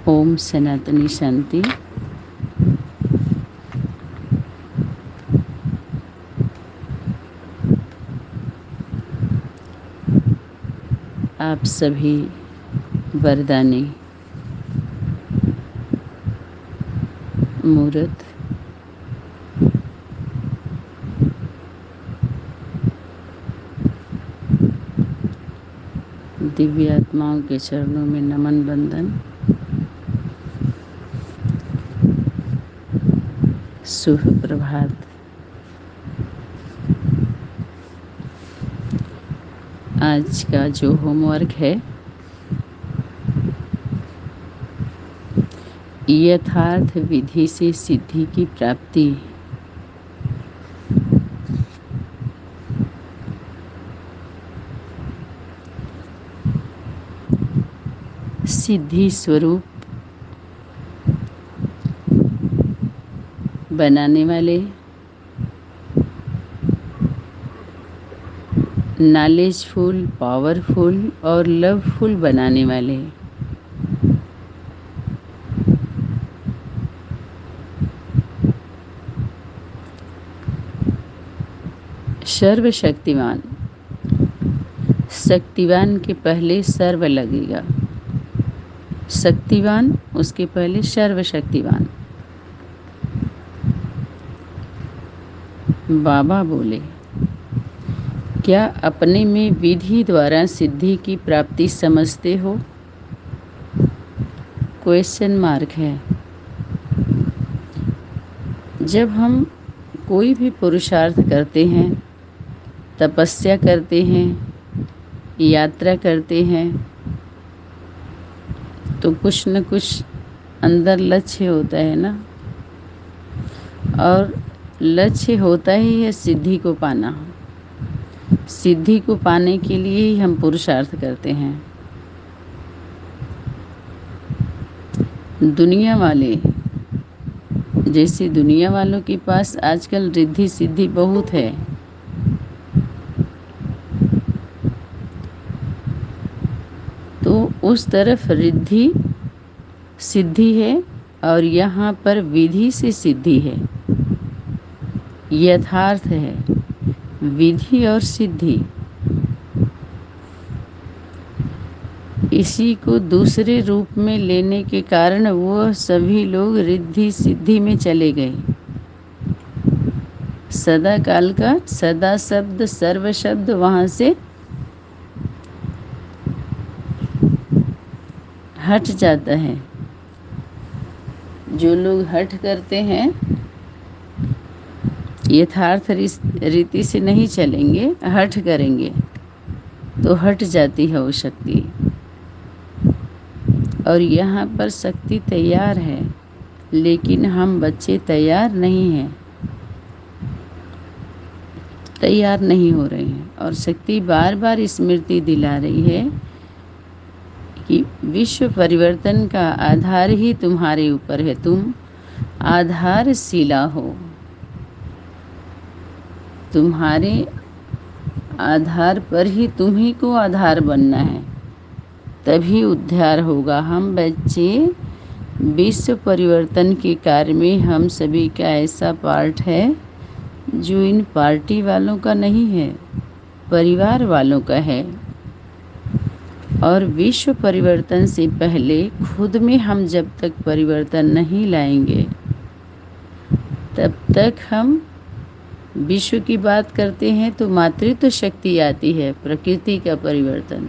ओम सनातनी शांति। आप सभी वरदानी मूर्त दिव्य आत्माओं के चरणों में नमन बंदन। शुभ प्रभात। आज का जो होमवर्क है, यथार्थ विधि से सिद्धि की प्राप्ति। सिद्धि स्वरूप बनाने वाले, नॉलेजफुल, पावरफुल और लवफुल बनाने वाले, सर्वशक्तिवान। शक्तिवान के पहले सर्व लगेगा, शक्तिवान उसके पहले सर्वशक्तिवान। बाबा बोले, क्या अपने में विधि द्वारा सिद्धि की प्राप्ति समझते हो? क्वेश्चन मार्क है। जब हम कोई भी पुरुषार्थ करते हैं, तपस्या करते हैं, यात्रा करते हैं, तो कुछ न कुछ अंदर लक्ष्य होता है ना, और लक्ष्य होता ही है सिद्धि को पाना। सिद्धि को पाने के लिए ही हम पुरुषार्थ करते हैं। दुनिया वाले, जैसे दुनिया वालों के पास आजकल रिद्धि सिद्धि बहुत है, तो उस तरफ रिद्धि सिद्धि है और यहाँ पर विधि से सिद्धि है। यथार्थ है विधि और सिद्धि। इसी को दूसरे रूप में लेने के कारण वो सभी लोग रिद्धि सिद्धि में चले गए। सदा काल का सदा शब्द, सर्व शब्द वहाँ से हट जाता है। जो लोग हट करते हैं, यथार्थ रीति से नहीं चलेंगे, हट करेंगे, तो हट जाती है वो शक्ति। और यहाँ पर शक्ति तैयार है, लेकिन हम बच्चे तैयार नहीं हैं, तैयार नहीं हो रहे हैं। और शक्ति बार बार स्मृति दिला रही है कि विश्व परिवर्तन का आधार ही तुम्हारे ऊपर है। तुम आधारशिला हो, तुम्हारे आधार पर ही तुम्ही को आधार बनना है, तभी उद्धार होगा। हम बच्चे विश्व परिवर्तन के कार्य में हम सभी का ऐसा पार्ट है जो इन पार्टी वालों का नहीं है, परिवार वालों का है। और विश्व परिवर्तन से पहले खुद में हम जब तक परिवर्तन नहीं लाएंगे, तब तक हम विश्व की बात करते हैं तो मातृत्व शक्ति आती है, प्रकृति का परिवर्तन,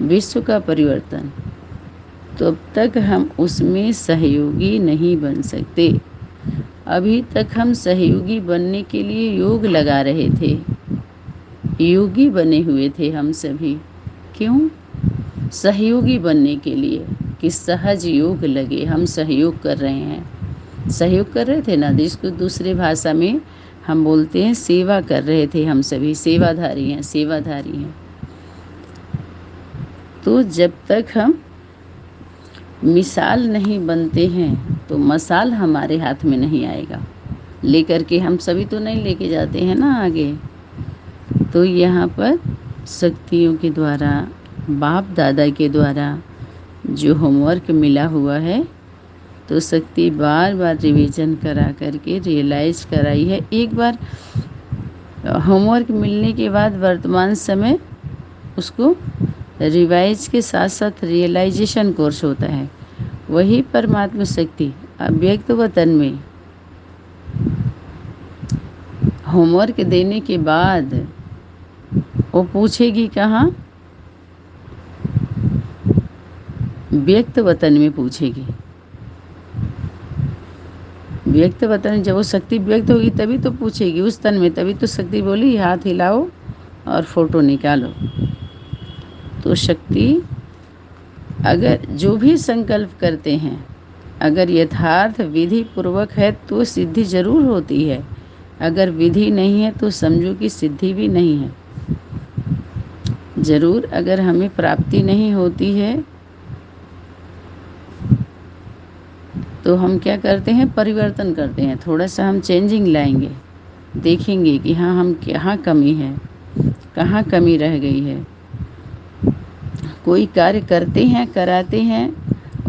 विश्व का परिवर्तन, तो अब तक हम उसमें सहयोगी नहीं बन सकते। अभी तक हम सहयोगी बनने के लिए योग लगा रहे थे, योगी बने हुए थे हम सभी। क्यों? सहयोगी बनने के लिए कि सहज योग लगे, हम सहयोग कर रहे हैं। सहयोग कर रहे थे ना, जिसको दूसरे भाषा में हम बोलते हैं सेवा कर रहे थे। हम सभी सेवाधारी हैं, सेवाधारी हैं। तो जब तक हम मिसाल नहीं बनते हैं तो मसाल हमारे हाथ में नहीं आएगा। लेकर के हम सभी तो नहीं लेके जाते हैं ना आगे। तो यहाँ पर शक्तियों के द्वारा, बाप दादा के द्वारा जो होमवर्क मिला हुआ है तो शक्ति बार बार रिवीजन करा करके रियलाइज़ कराई है। एक बार होमवर्क मिलने के बाद वर्तमान समय उसको रिवाइज के साथ साथ रियलाइजेशन कोर्स होता है। वही परमात्मा शक्ति अव्यक्त वतन में होमवर्क देने के बाद वो पूछेगी कहाँ? व्यक्त वतन में पूछेगी। व्यक्त वतन जब वो शक्ति व्यक्त होगी तभी तो पूछेगी उस तन में। तभी तो शक्ति बोली हाथ हिलाओ और फोटो निकालो। तो शक्ति अगर जो भी संकल्प करते हैं अगर यथार्थ विधि पूर्वक है तो सिद्धि जरूर होती है। अगर विधि नहीं है तो समझो कि सिद्धि भी नहीं है। जरूर अगर हमें प्राप्ति नहीं होती है तो हम क्या करते हैं? परिवर्तन करते हैं। थोड़ा सा हम चेंजिंग लाएंगे, देखेंगे कि हाँ हम कहाँ कमी है, कहाँ कमी रह गई है। कोई कार्य करते हैं, कराते हैं,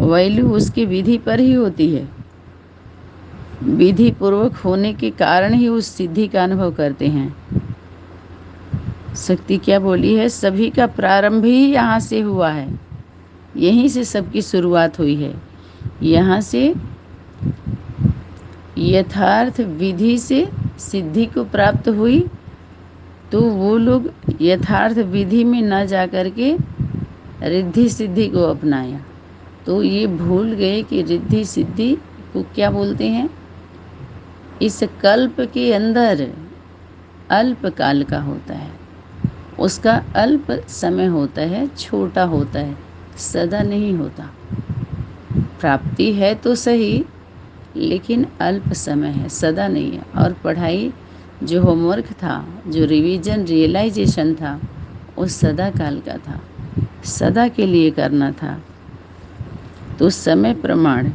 वैल्यू उसकी विधि पर ही होती है। विधि पूर्वक होने के कारण ही उस सिद्धि का अनुभव करते हैं। शक्ति क्या बोली है? सभी का प्रारंभ ही यहाँ से हुआ है। यहीं से सबकी शुरुआत हुई है। यहाँ से यथार्थ विधि से सिद्धि को प्राप्त हुई तो वो लोग यथार्थ विधि में न जा कर के रिद्धि सिद्धि को अपनाया। तो ये भूल गए कि रिद्धि सिद्धि को क्या बोलते हैं? इस कल्प के अंदर अल्प काल का होता है, उसका अल्प समय होता है, छोटा होता है, सदा नहीं होता। प्राप्ति है तो सही लेकिन अल्प समय है, सदा नहीं है। और पढ़ाई जो होमवर्क था, जो रिवीजन रियलाइजेशन था, वो सदा काल का था, सदा के लिए करना था। तो समय प्रमाण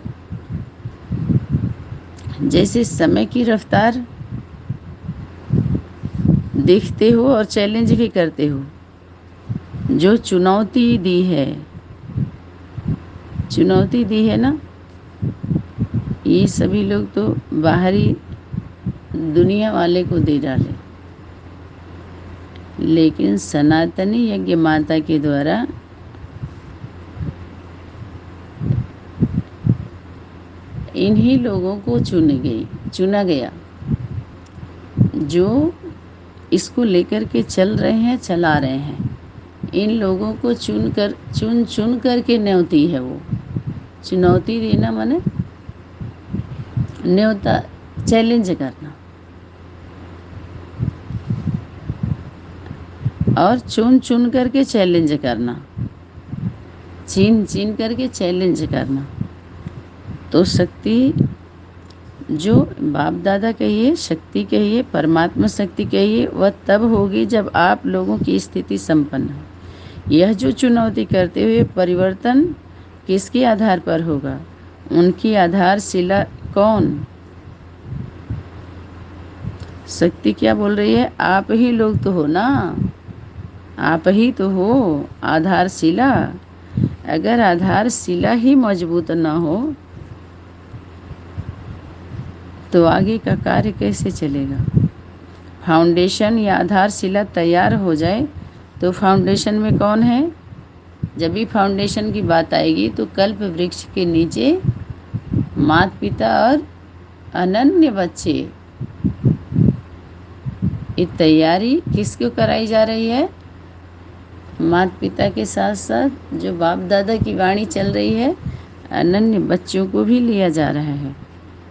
जैसे समय की रफ्तार देखते हो और चैलेंज भी करते हो। जो चुनौती दी है, चुनौती दी है ना, ये सभी लोग तो बाहरी दुनिया वाले को दे डाले, लेकिन सनातनी यज्ञ माता के द्वारा इन्हीं लोगों को चुना गया जो इसको लेकर के चल रहे हैं, चला रहे हैं। इन लोगों को चुन कर के न्योती है। वो चुनौती देना माने न्योता, चैलेंज करना, और चुन करके चैलेंज करना, चीन करके चैलेंज करना। तो शक्ति जो बाप दादा कहिए, शक्ति कहिए, परमात्मा शक्ति कहिए, वह तब होगी जब आप लोगों की स्थिति संपन्न हो। यह जो चुनौती करते हुए परिवर्तन किसके आधार पर होगा? उनकी आधारशिला कौन? शक्ति क्या बोल रही है? आप ही लोग तो हो ना, आप ही तो हो आधारशिला। अगर आधारशिला ही मजबूत ना हो तो आगे का कार्य कैसे चलेगा? फाउंडेशन या आधारशिला तैयार हो जाए तो फाउंडेशन में कौन है? जब भी फाउंडेशन की बात आएगी तो कल्प वृक्ष के नीचे माता पिता और अनन्य बच्चे। ये तैयारी किसको कराई जा रही है? माता पिता के साथ साथ जो बाप दादा की वाणी चल रही है, अनन्य बच्चों को भी लिया जा रहा है।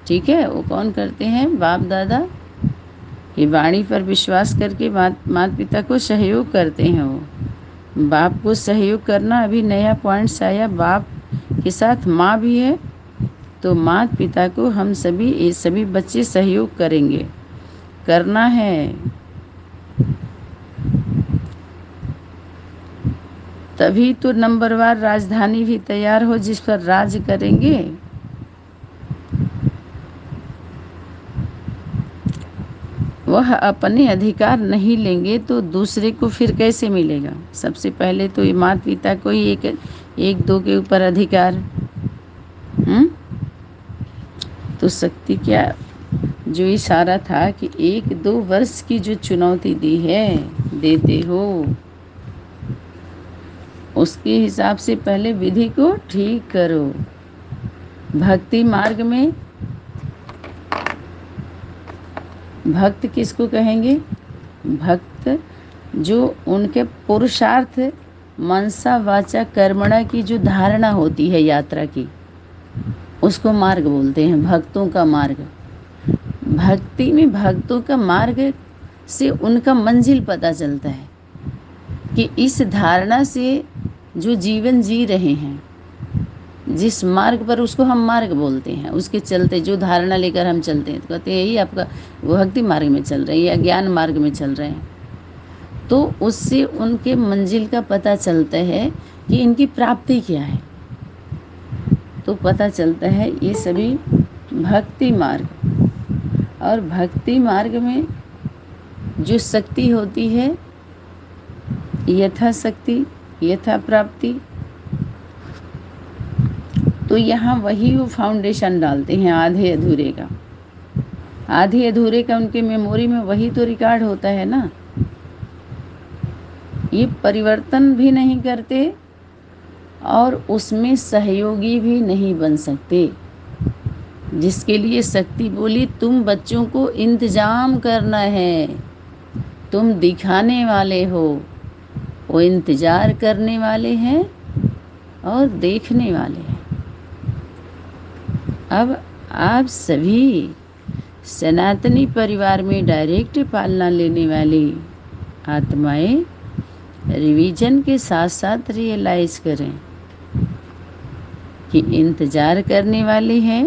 ठीक है, वो कौन करते हैं? बाप दादा की वाणी पर विश्वास करके माता पिता को सहयोग करते हैं। वो बाप को सहयोग करना अभी नया पॉइंट्स आया। बाप के साथ माँ भी है, तो माता पिता को हम सभी, ये सभी बच्चे सहयोग करेंगे, करना है। तभी तो नंबरवार राजधानी भी तैयार हो जिस पर राज करेंगे। वह अपने अधिकार नहीं लेंगे तो दूसरे को फिर कैसे मिलेगा? सबसे पहले तो ये माता पिता को ही एक दो के ऊपर अधिकार। तो शक्ति क्या जो इशारा था कि 1-2 वर्ष की जो चुनौती दी है, देते हो, उसके हिसाब से पहले विधि को ठीक करो। भक्ति मार्ग में भक्त किसको कहेंगे? भक्त जो उनके पुरुषार्थ मनसा वाचा कर्मणा की जो धारणा होती है यात्रा की, उसको मार्ग बोलते हैं, भक्तों का मार्ग। भक्ति में भक्तों का मार्ग से उनका मंजिल पता चलता है कि इस धारणा से जो जीवन जी रहे हैं, जिस मार्ग पर, उसको हम मार्ग बोलते हैं। उसके चलते जो धारणा लेकर हम चलते हैं तो कहते हैं यही आपका भक्ति मार्ग में चल रहे हैं या ज्ञान मार्ग में चल रहे हैं। तो उससे उनके मंजिल का पता चलता है कि इनकी प्राप्ति क्या है। तो पता चलता है ये सभी भक्ति मार्ग। और भक्ति मार्ग में जो शक्ति होती है, यथा शक्ति यथा प्राप्ति, तो यहाँ वही वो फाउंडेशन डालते हैं आधे अधूरे का। आधे अधूरे का उनके मेमोरी में वही तो रिकॉर्ड होता है ना। ये परिवर्तन भी नहीं करते और उसमें सहयोगी भी नहीं बन सकते। जिसके लिए शक्ति बोली, तुम बच्चों को इंतजाम करना है, तुम दिखाने वाले हो, वो इंतजार करने वाले हैं और देखने वाले हैं। अब आप सभी सनातनी परिवार में डायरेक्ट पालना लेने वाली आत्माएं रिवीजन के साथ साथ रियलाइज करें कि इंतजार करने वाले हैं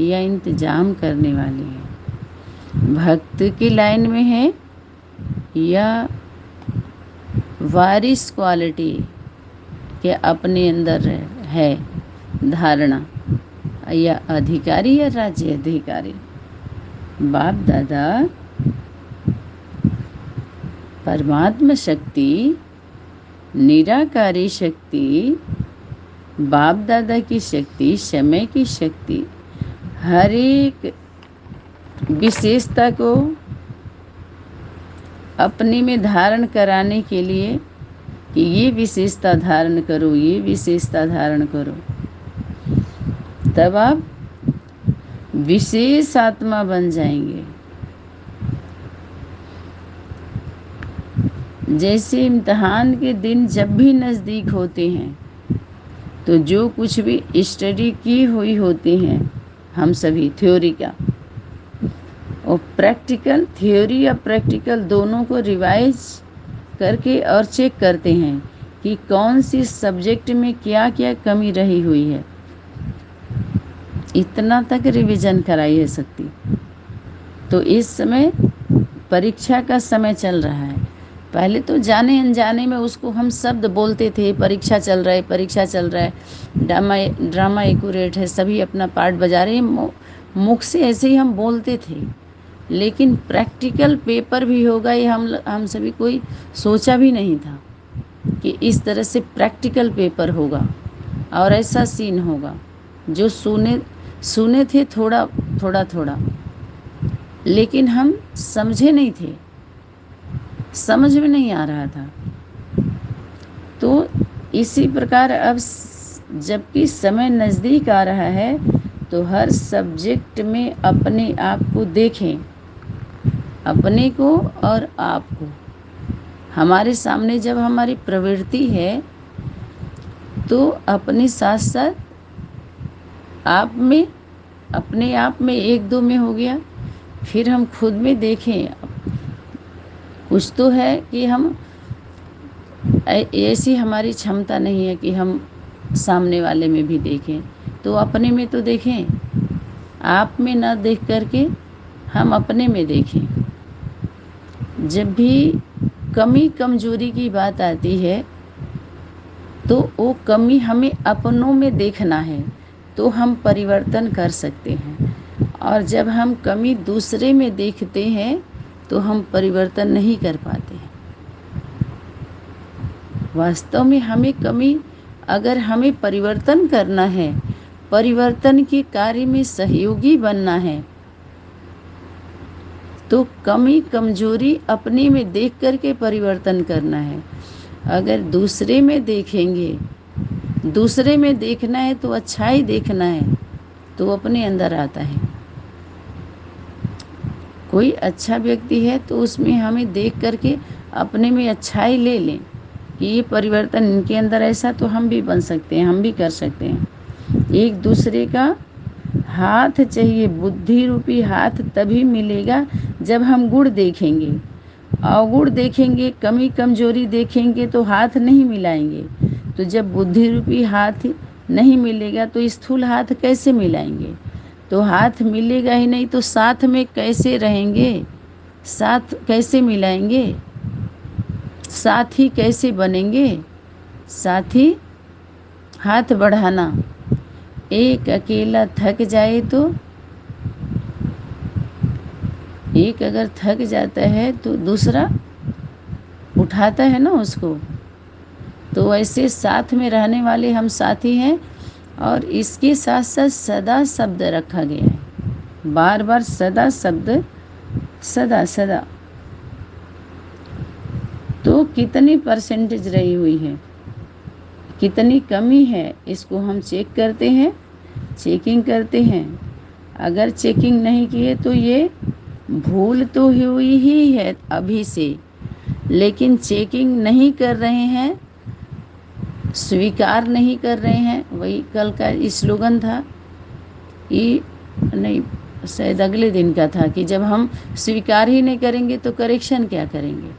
या इंतजाम करने वाले हैं, भक्त की लाइन में है या वारिस क्वालिटी के अपने अंदर है धारणा, या अधिकारी या राज्य अधिकारी। बाप दादा परमात्मा शक्ति, निराकारी शक्ति, बाप दादा की शक्ति, समय की शक्ति, हर एक विशेषता को अपने में धारण कराने के लिए कि ये विशेषता धारण करो, ये विशेषता धारण करो, तब आप विशेष आत्मा बन जाएंगे। जैसे इम्तिहान के दिन जब भी नज़दीक होते हैं तो जो कुछ भी स्टडी की हुई होती हैं हम सभी थ्योरी का और प्रैक्टिकल, थ्योरी या प्रैक्टिकल दोनों को रिवाइज करके और चेक करते हैं कि कौन सी सब्जेक्ट में क्या क्या कमी रही हुई है। इतना तक रिवीजन कराई है शक्ति। तो इस समय परीक्षा का समय चल रहा है। पहले तो जाने अनजाने में उसको हम शब्द बोलते थे, परीक्षा चल रहा है, परीक्षा चल रहा है, ड्रामा एक्यूरेट है, सभी अपना पार्ट बजा रहे हैं, मुख से ऐसे ही हम बोलते थे। लेकिन प्रैक्टिकल पेपर भी होगा ये हम सभी कोई सोचा भी नहीं था कि इस तरह से प्रैक्टिकल पेपर होगा और ऐसा सीन होगा। जो सुने थे थोड़ा, लेकिन हम समझे नहीं थे, समझ में नहीं आ रहा था। तो इसी प्रकार अब जबकि समय नज़दीक आ रहा है तो हर सब्जेक्ट में अपने आप को देखें, अपने को और आप को। हमारे सामने जब हमारी प्रवृत्ति है तो अपने साथ साथ आप में, अपने आप में 1-2 में हो गया, फिर हम खुद में देखें। कुछ तो है कि हम ऐसी हमारी क्षमता नहीं है कि हम सामने वाले में भी देखें, तो अपने में तो देखें। आप में ना देख करके हम अपने में देखें। जब भी कमी कमजोरी की बात आती है तो वो कमी हमें अपनों में देखना है तो हम परिवर्तन कर सकते हैं। और जब हम कमी दूसरे में देखते हैं तो हम परिवर्तन नहीं कर पाते हैं। वास्तव में हमें कमी, अगर हमें परिवर्तन करना है, परिवर्तन के कार्य में सहयोगी बनना है, तो कमी कमजोरी अपने में देख करके परिवर्तन करना है। अगर दूसरे में देखेंगे, दूसरे में देखना है तो अच्छाई देखना है, तो अपने अंदर आता है। कोई अच्छा व्यक्ति है तो उसमें हमें देख करके अपने में अच्छाई ले लें कि ये परिवर्तन इनके अंदर ऐसा, तो हम भी बन सकते हैं, हम भी कर सकते हैं। एक दूसरे का हाथ चाहिए, बुद्धि रूपी हाथ तभी मिलेगा जब हम गुण देखेंगे। अवगुण देखेंगे, कमी कमजोरी देखेंगे तो हाथ नहीं मिलाएंगे। तो जब बुद्धि रूपी हाथ नहीं मिलेगा तो स्थूल हाथ कैसे मिलाएंगे? तो हाथ मिलेगा ही नहीं तो साथ में कैसे रहेंगे? साथ कैसे मिलाएंगे? साथी कैसे बनेंगे? साथी हाथ बढ़ाना। एक अकेला थक जाए तो, एक अगर थक जाता है तो दूसरा उठाता है ना उसको। तो ऐसे साथ में रहने वाले हम साथी हैं। और इसके साथ साथ सदा शब्द रखा गया है, बार बार सदा शब्द, सदा सदा। तो कितनी परसेंटेज रही हुई है, कितनी कमी है, इसको हम चेक करते हैं, चेकिंग करते हैं। अगर चेकिंग नहीं किए तो ये भूल तो हुई ही है अभी से, लेकिन चेकिंग नहीं कर रहे हैं, स्वीकार नहीं कर रहे हैं। वही कल का स्लोगन था, ये नहीं शायद अगले दिन का था, कि जब हम स्वीकार ही नहीं करेंगे तो करेक्शन क्या करेंगे।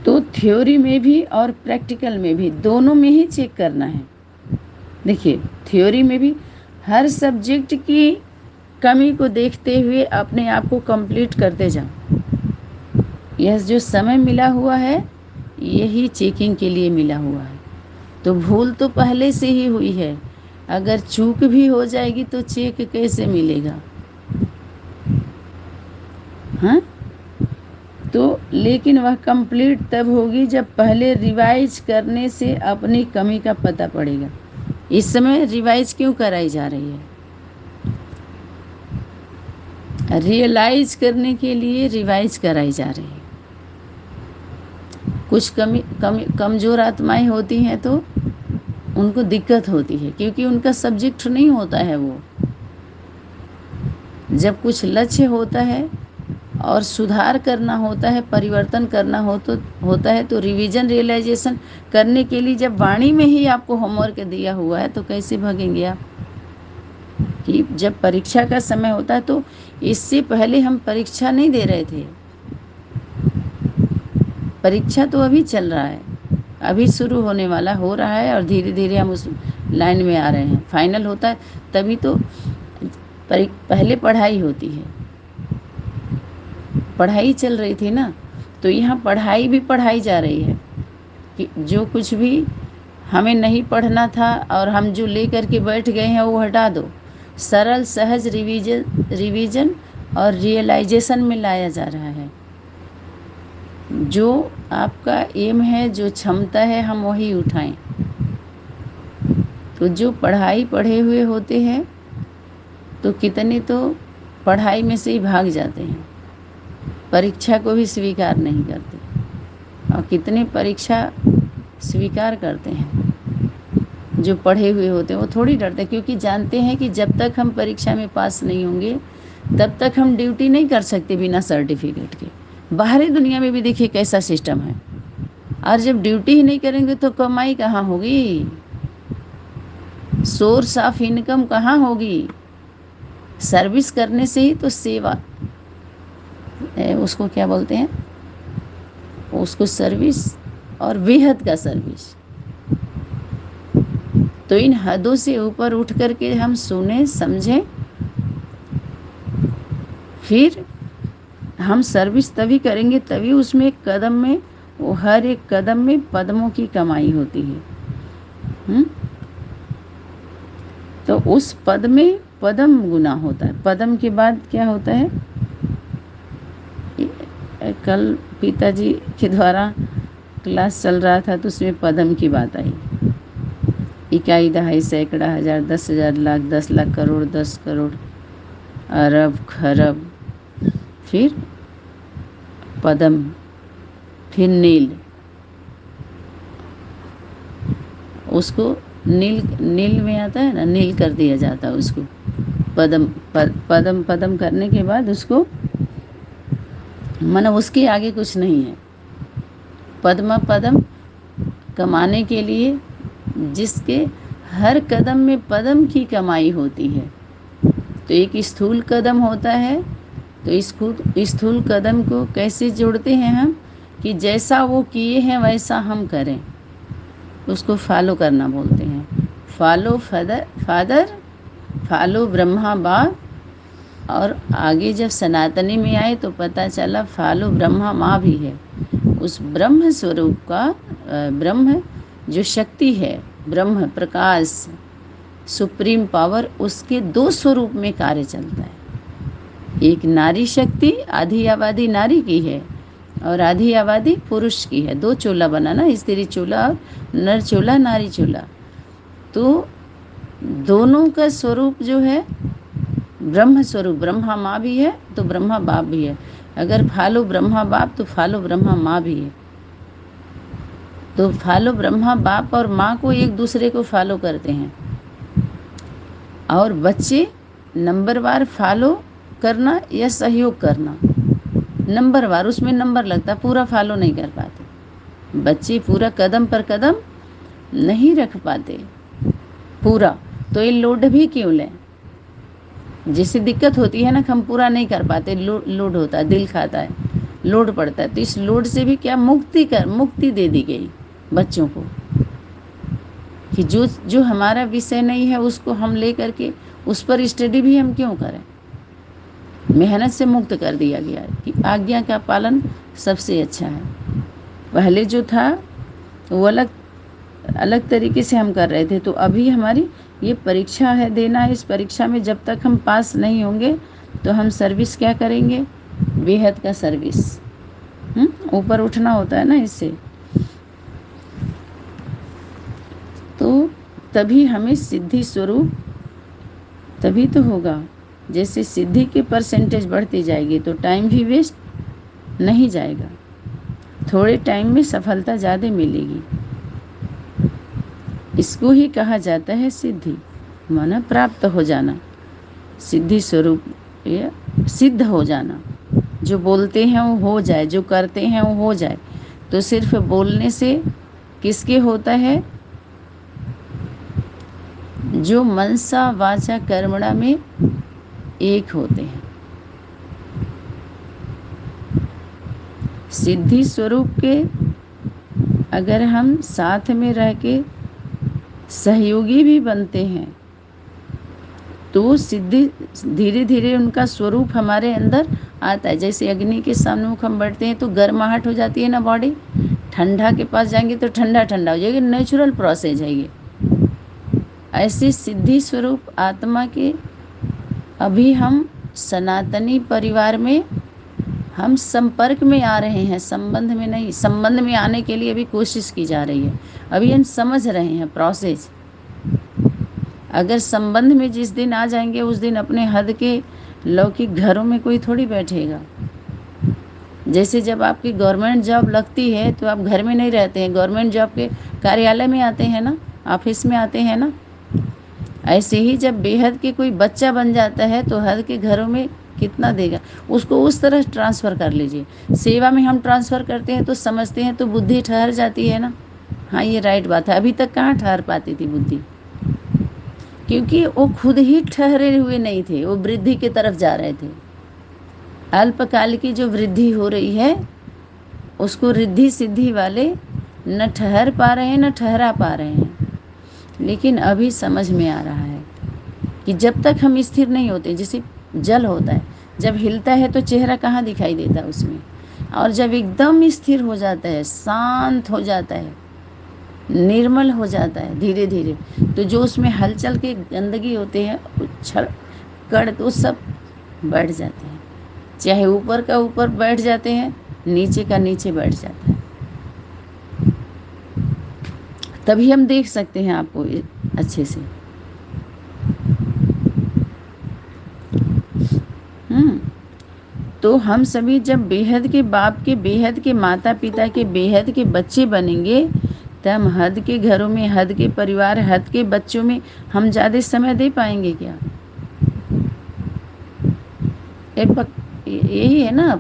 तो थ्योरी में भी और प्रैक्टिकल में भी, दोनों में ही चेक करना है। देखिए, थ्योरी में भी हर सब्जेक्ट की कमी को देखते हुए अपने आप को कंप्लीट करते जाओ। यह जो समय मिला हुआ है यही चेकिंग के लिए मिला हुआ है। तो भूल तो पहले से ही हुई है, अगर चूक भी हो जाएगी तो चेक कैसे मिलेगा? हाँ, तो लेकिन वह कंप्लीट तब होगी जब पहले रिवाइज करने से अपनी कमी का पता पड़ेगा। इस समय रिवाइज क्यों कराई जा रही है? रियलाइज करने के लिए रिवाइज कराई जा रही है। कुछ कमज़ोर आत्माएं होती हैं तो उनको दिक्कत होती है, क्योंकि उनका सब्जेक्ट नहीं होता है वो। जब कुछ लक्ष्य होता है और सुधार करना होता है, परिवर्तन करना होता है तो रिवीजन रियलाइजेशन करने के लिए जब वाणी में ही आपको होमवर्क दिया हुआ है तो कैसे भागेंगे आप? कि जब परीक्षा का समय होता है, तो इससे पहले हम परीक्षा नहीं दे रहे थे, परीक्षा तो अभी चल रहा है, अभी शुरू होने वाला हो रहा है और धीरे धीरे हम उस लाइन में आ रहे हैं। फाइनल होता है तभी तो पहले पढ़ाई होती है, पढ़ाई चल रही थी ना, तो यहाँ पढ़ाई भी पढ़ाई जा रही है कि जो कुछ भी हमें नहीं पढ़ना था और हम जो लेकर के बैठ गए हैं वो हटा दो। सरल सहज रिवीजन और रियलाइजेशन में लाया जा रहा है। जो आपका एम है, जो क्षमता है, हम वही उठाएं। तो जो पढ़ाई पढ़े हुए होते हैं तो कितने तो पढ़ाई में से ही भाग जाते हैं, परीक्षा को भी स्वीकार नहीं करते, और कितने परीक्षा स्वीकार करते हैं। जो पढ़े हुए होते हैं वो थोड़ी डरते, क्योंकि जानते हैं कि जब तक हम परीक्षा में पास नहीं होंगे तब तक हम ड्यूटी नहीं कर सकते बिना सर्टिफिकेट के। बाहरी दुनिया में भी देखिए कैसा सिस्टम है, और जब ड्यूटी ही नहीं करेंगे तो कमाई कहाँ होगी, सोर्स ऑफ इनकम कहाँ होगी? सर्विस करने से ही तो सेवा, उसको क्या बोलते हैं, उसको सर्विस और बेहद का सर्विस। तो इन हदों से ऊपर उठ करके हम सुने समझें, फिर हम सर्विस तभी करेंगे, तभी उसमें एक कदम में, वो हर एक कदम में पद्मों की कमाई होती है। तो उस पद में पदम गुना होता है। पदम के बाद क्या होता है? कल पिताजी के द्वारा क्लास चल रहा था तो उसमें पदम की बात आई। इकाई, दहाई, सैकड़ा, हजार, 10,000, लाख, 10 लाख, करोड़, 10 करोड़, अरब, खरब, फिर पदम, फिर नील। उसको नील में आता है ना, नील कर दिया जाता है उसको। पदम करने के बाद उसको मतलब उसके आगे कुछ नहीं है। पदम कमाने के लिए जिसके हर कदम में पदम की कमाई होती है। तो एक स्थूल कदम होता है, तो स्थूल कदम को कैसे जोड़ते हैं हम कि जैसा वो किए हैं वैसा हम करें, उसको फॉलो करना बोलते हैं। फॉलो फादर, फॉलो ब्रह्मा बाप। और आगे जब सनातनी में आए तो पता चला फॉलो ब्रह्मा माँ भी है। उस ब्रह्म स्वरूप का ब्रह्म जो शक्ति है, ब्रह्म प्रकाश, सुप्रीम पावर, उसके 2 स्वरूप में कार्य चलता है। एक नारी शक्ति, आधी आबादी नारी की है और आधी आबादी पुरुष की है। 2 चोला बना ना, स्त्री चोला और नर चोला, नारी चोला। तो दोनों का स्वरूप जो है ब्रह्म स्वरूप, ब्रह्मा माँ भी है तो ब्रह्मा बाप भी है। अगर फॉलो ब्रह्मा बाप तो फॉलो ब्रह्मा माँ भी है। तो फॉलो ब्रह्मा बाप और माँ को एक दूसरे को फॉलो करते हैं। और बच्चे नंबरवार फॉलो करना या सहयोग करना, नंबरवार, उसमें नंबर लगता, पूरा फॉलो नहीं कर पाते बच्चे, पूरा कदम पर कदम नहीं रख पाते पूरा। तो ये लोड भी क्यों लें? जैसे दिक्कत होती है ना, हम पूरा नहीं कर पाते, लोड होता है, दिल खाता है, लोड पड़ता है। तो इस लोड से भी क्या मुक्ति दे दी गई बच्चों को कि जो हमारा विषय नहीं है उसको हम ले करके उस पर स्टडी भी हम क्यों करें। मेहनत से मुक्त कर दिया गया कि आज्ञा का पालन सबसे अच्छा है। पहले जो था वो अलग तरीके से हम कर रहे थे। तो अभी हमारी ये परीक्षा है देना, इस परीक्षा में जब तक हम पास नहीं होंगे तो हम सर्विस क्या करेंगे? बेहद का सर्विस। ऊपर उठना होता है ना इससे। तो तभी हमें सिद्धि स्वरूप तभी तो होगा। जैसे सिद्धि के परसेंटेज बढ़ती जाएगी तो टाइम भी वेस्ट नहीं जाएगा, थोड़े टाइम में सफलता ज़्यादा मिलेगी। इसको ही कहा जाता है सिद्धि, माना प्राप्त हो जाना, सिद्धि स्वरूप या सिद्ध हो जाना। जो बोलते हैं वो हो जाए, जो करते हैं वो हो जाए। तो सिर्फ बोलने से किसके होता है? जो मनसा वाचा कर्मणा में एक होते हैं। सिद्धि स्वरूप के अगर हम साथ में रह के सहयोगी भी बनते हैं तो सिद्धि धीरे धीरे उनका स्वरूप हमारे अंदर आता है। जैसे अग्नि के सम्मुख हम बैठते हैं तो गर्माहट हो जाती है ना बॉडी, ठंडा के पास जाएंगे तो ठंडा हो जाएगी, नेचुरल प्रोसेस है ये। ऐसे सिद्धि स्वरूप आत्मा के अभी हम सनातनी परिवार में हम संपर्क में आ रहे हैं, संबंध में नहीं। संबंध में आने के लिए अभी कोशिश की जा रही है, अभी हम समझ रहे हैं प्रोसेस। अगर संबंध में जिस दिन आ जाएंगे उस दिन अपने हद के लौकिक घरों में कोई थोड़ी बैठेगा। जैसे जब आपकी गवर्नमेंट जॉब लगती है तो आप घर में नहीं रहते हैं, गवर्नमेंट जॉब के कार्यालय में आते हैं ना, ऑफिस में आते हैं ना। ऐसे ही जब बेहद के कोई बच्चा बन जाता है तो हद के घरों में कितना देगा, उसको उस तरह ट्रांसफ़र कर लीजिए। सेवा में हम ट्रांसफ़र करते हैं तो समझते हैं तो बुद्धि ठहर जाती है ना। हाँ, ये राइट बात है। अभी तक कहाँ ठहर पाती थी बुद्धि, क्योंकि वो खुद ही ठहरे हुए नहीं थे, वो वृद्धि की तरफ जा रहे थे। अल्पकाल की जो वृद्धि हो रही है उसको रिद्धि सिद्धि वाले न ठहर पा रहे हैं न ठहरा पा रहे हैं। लेकिन अभी समझ में आ रहा है कि जब तक हम स्थिर नहीं होते, जैसे जल होता है, जब हिलता है तो चेहरा कहाँ दिखाई देता है उसमें, और जब एकदम स्थिर हो जाता है, शांत हो जाता है, निर्मल हो जाता है धीरे धीरे, तो जो उसमें हलचल के गंदगी होते हैं कण तो सब बैठ जाते हैं, चाहे ऊपर का ऊपर बैठ जाते हैं, नीचे का नीचे बैठ जाता है। तभी हम देख सकते हैं आपको अच्छे से। तो हम सभी जब बेहद के बाप के, बेहद के माता पिता के, बेहद के बच्चे बनेंगे, तब हद के घरों में, हद के परिवार, हद के बच्चों में हम ज़्यादा समय दे पाएंगे क्या? यही है ना,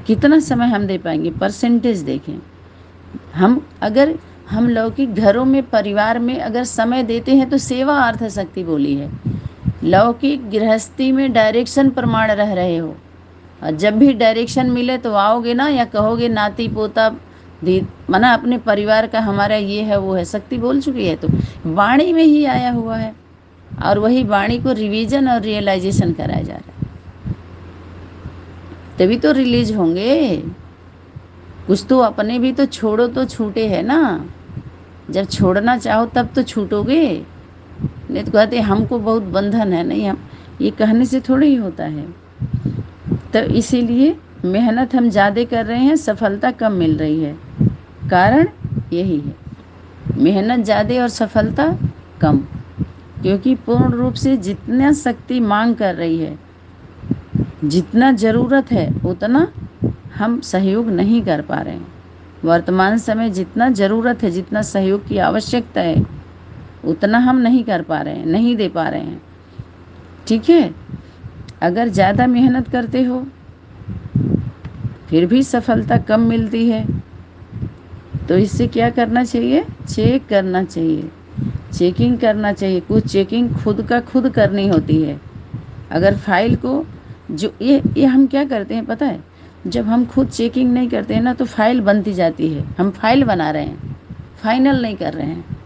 कितना समय हम दे पाएंगे? परसेंटेज देखें। अगर हम लौकिक घरों में, परिवार में अगर समय देते हैं तो सेवा अर्थ शक्ति बोली है। लौकिक गृहस्थी में डायरेक्शन प्रमाण रह रहे हो, और जब भी डायरेक्शन मिले तो आओगे ना, या कहोगे नाती पोता मना अपने परिवार का हमारा ये है वो है। शक्ति बोल चुकी है, तो वाणी में ही आया हुआ है, और वही वाणी को रिवीजन और रियलाइजेशन कराया जा रहा है, तभी तो रिलीज होंगे। कुछ तो अपने भी तो छोड़ो तो छूटे है ना। जब छोड़ना चाहो तब तो छूटोगे, नहीं तो कहते हमको बहुत बंधन है। नहीं, हम ये कहने से थोड़ी ही होता है। तो इसीलिए मेहनत हम ज़्यादा कर रहे हैं, सफलता कम मिल रही है। कारण यही है, मेहनत ज़्यादा और सफलता कम, क्योंकि पूर्ण रूप से जितना शक्ति मांग कर रही है, जितना ज़रूरत है उतना हम सहयोग नहीं कर पा रहे हैं। वर्तमान समय जितना ज़रूरत है, जितना सहयोग की आवश्यकता है, उतना हम नहीं कर पा रहे हैं, नहीं दे पा रहे हैं। ठीक है, अगर ज़्यादा मेहनत करते हो फिर भी सफलता कम मिलती है, तो इससे क्या करना चाहिए? चेक करना चाहिए, चेकिंग करना चाहिए। कुछ चेकिंग खुद का खुद करनी होती है। अगर फाइल को जो ये हम क्या करते हैं पता है, जब हम खुद चेकिंग नहीं करते हैं ना, तो फाइल बनती जाती है। हम फाइल बना रहे हैं, फाइनल नहीं कर रहे हैं।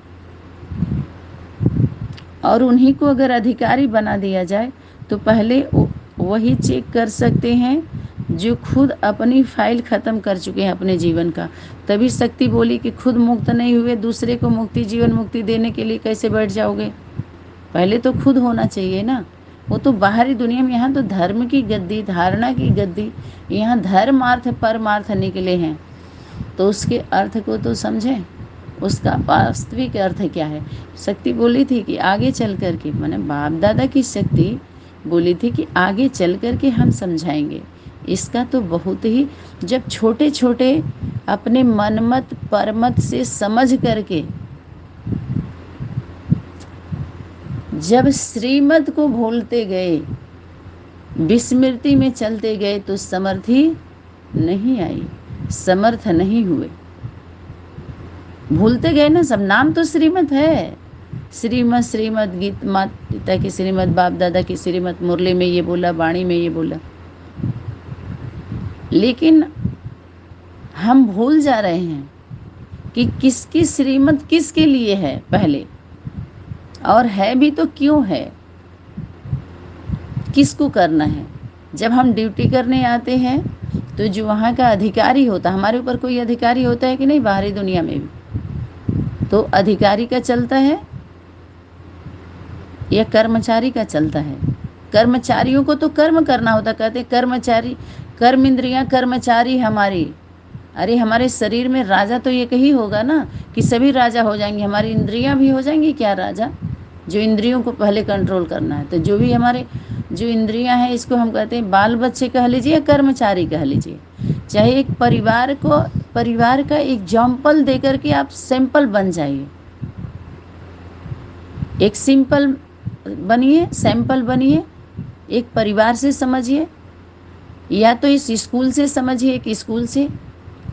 और उन्हीं को अगर अधिकारी बना दिया जाए तो पहले वही चेक कर सकते हैं जो खुद अपनी फाइल ख़त्म कर चुके हैं अपने जीवन का। तभी शक्ति बोली कि खुद मुक्त नहीं हुए, दूसरे को मुक्ति, जीवन मुक्ति देने के लिए कैसे बैठ जाओगे? पहले तो खुद होना चाहिए ना। वो तो बाहरी दुनिया में, यहाँ तो धर्म की गद्दी, धारणा की गद्दी, यहाँ धर्मार्थ परमार्थ निकले हैं, तो उसके अर्थ को तो समझें, उसका वास्तविक अर्थ क्या है। शक्ति बोली थी कि आगे चल कर के, मैंने बाप दादा की शक्ति बोली थी कि आगे चल कर के हम समझाएंगे। इसका तो बहुत ही, जब छोटे छोटे अपने मनमत परमत से समझ करके जब श्रीमत को भूलते गए, विस्मृति में चलते गए, तो समर्थी नहीं आई, समर्थ नहीं हुए। भूलते गए ना सब। नाम तो श्रीमत है, श्रीमत, श्रीमत गीत, माता पिता की श्रीमत, बाप दादा की श्रीमत, मुरली में ये बोला, वाणी में ये बोला, लेकिन हम भूल जा रहे हैं कि किसकी श्रीमत किसके लिए है पहले, और है भी तो क्यों है, किसको करना है। जब हम ड्यूटी करने आते हैं तो जो वहाँ का अधिकारी होता, हमारे ऊपर कोई अधिकारी होता है कि नहीं बाहरी दुनिया में भी, तो अधिकारी का चलता है या कर्मचारी का चलता है? कर्मचारियों को तो कर्म करना होता। कहते कर्मचारी, कर्म इंद्रियां कर्मचारी हमारी। अरे हमारे शरीर में राजा तो एक ही होगा ना, कि सभी राजा हो जाएंगे? हमारी इंद्रियां भी हो जाएंगी क्या राजा? जो इंद्रियों को पहले कंट्रोल करना है। तो जो भी हमारे जो इंद्रियां हैं, इसको हम कहते हैं बाल बच्चे कह लीजिए या कर्मचारी कह लीजिए। चाहे एक परिवार को, परिवार का एग्जाम्पल दे करके आप सैंपल बन जाइए, एक सिंपल बनिए, सैंपल बनिए, एक परिवार से समझिए, या तो इस स्कूल से समझिए, एक स्कूल से,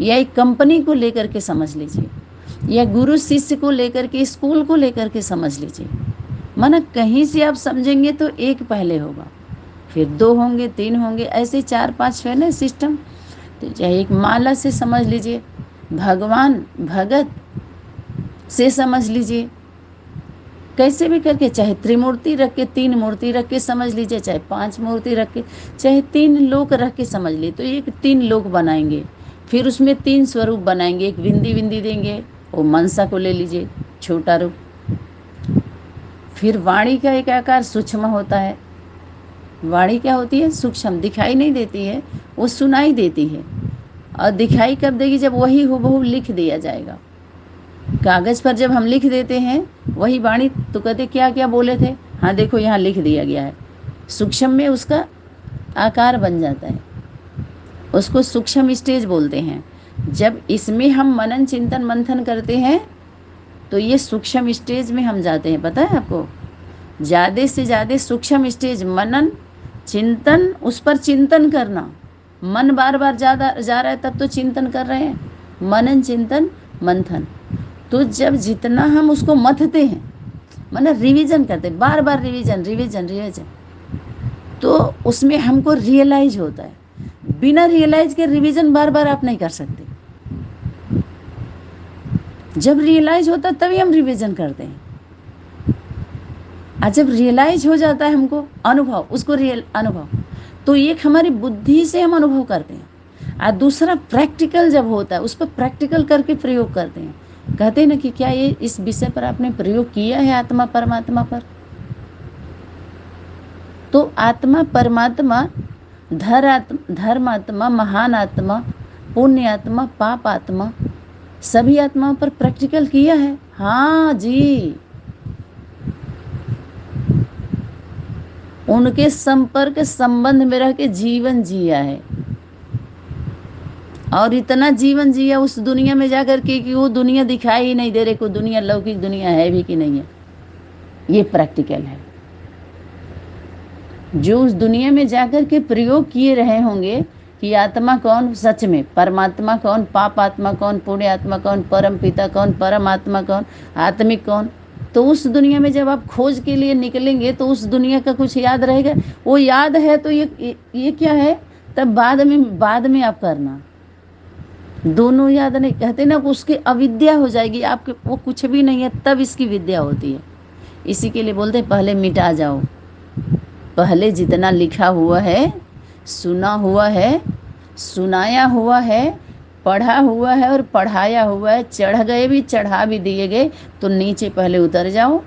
या एक कंपनी को लेकर के समझ लीजिए, या गुरु शिष्य को लेकर के, स्कूल को लेकर के समझ लीजिए। माना कहीं से आप समझेंगे तो एक पहले होगा, फिर 2 होंगे, 3 होंगे, ऐसे 4-5 है ना सिस्टम। तो चाहे एक माला से समझ लीजिए, भगवान भगत से समझ लीजिए, कैसे भी करके, चाहे त्रिमूर्ति रख के, 3 मूर्ति रख के समझ लीजिए, चाहे 5 मूर्ति रख के, चाहे 3 लोक रख के समझ लीजिए। तो एक 3 लोक बनाएंगे, फिर उसमें 3 स्वरूप बनाएंगे। एक बिंदी बिंदी देंगे, वो मनसा को ले लीजिए छोटा रूप, फिर वाणी का एक आकार सूक्ष्म होता है। वाणी क्या होती है? सूक्ष्म, दिखाई नहीं देती है, वो सुनाई देती है। और दिखाई कब देगी? जब वही हूबहू लिख दिया जाएगा। कागज़ पर जब हम लिख देते हैं वही वाणी, तो कहते क्या क्या बोले थे, हाँ देखो यहाँ लिख दिया गया है। सूक्ष्म में उसका आकार बन जाता है, उसको सूक्ष्म स्टेज बोलते हैं। जब इसमें हम मनन चिंतन मंथन करते हैं तो ये सूक्ष्म स्टेज में हम जाते हैं। पता है आपको, ज़्यादा से ज़्यादा सूक्ष्म स्टेज मनन चिंतन, उस पर चिंतन करना। मन बार बार ज़्यादा जा रहा है तब तो चिंतन कर रहे हैं, मनन चिंतन मंथन। तो जब जितना हम उसको मथते हैं, मतलब रिवीजन करते हैं, बार बार रिवीजन रिवीजन रिवीजन, तो उसमें हमको रियलाइज होता है। बिना रियलाइज के रिवीजन बार बार आप नहीं कर सकते। जब रियलाइज होता है तभी हम रिवीजन करते हैं। और जब रियलाइज हो जाता है हमको, अनुभव, उसको रियल अनुभव, तो एक हमारी बुद्धि से हम अनुभव करते हैं। और दूसरा प्रैक्टिकल जब होता है, उस पर प्रैक्टिकल करके प्रयोग करते हैं। कहते हैं ना कि क्या ये इस विषय पर आपने प्रयोग किया है, आत्मा परमात्मा पर? तो आत्मा परमात्मा, धर्मात्मा, महान आत्मा, पुण्य आत्मा, पाप आत्मा, सभी आत्माओं पर प्रैक्टिकल किया है। हाँ जी, उनके संपर्क संबंध में रह के जीवन जिया है। और इतना जीवन जिया उस दुनिया में जाकर के कि वो दुनिया दिखाई ही नहीं दे रही, कोई दुनिया, लौकिक दुनिया है भी कि नहीं है। ये प्रैक्टिकल है। जो उस दुनिया में जाकर के प्रयोग किए रहे होंगे कि आत्मा कौन, सच में परमात्मा कौन, पाप आत्मा कौन, पुण्य आत्मा कौन, परम पिता कौन, परम आत्मा कौन, आत्मिक कौन, तो उस दुनिया में जब आप खोज के लिए निकलेंगे तो उस दुनिया का कुछ याद रहेगा। वो याद है तो ये क्या है, तब बाद में आप करना। दोनों याद नहीं, कहते ना उसकी अविद्या हो जाएगी आपके, वो कुछ भी नहीं है तब इसकी विद्या होती है। इसी के लिए बोलते हैं पहले मिटा जाओ। पहले जितना लिखा हुआ है, सुना हुआ है, सुनाया हुआ है, पढ़ा हुआ है और पढ़ाया हुआ है, चढ़ गए भी, चढ़ा भी दिए गए, तो नीचे पहले उतर जाओ।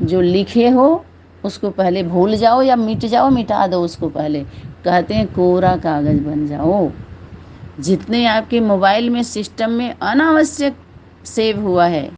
जो लिखे हो उसको पहले भूल जाओ या मिट जाओ, मिटा दो उसको पहले। कहते हैं कोरा कागज़ बन जाओ। जितने आपके मोबाइल में, सिस्टम में अनावश्यक सेव हुआ है,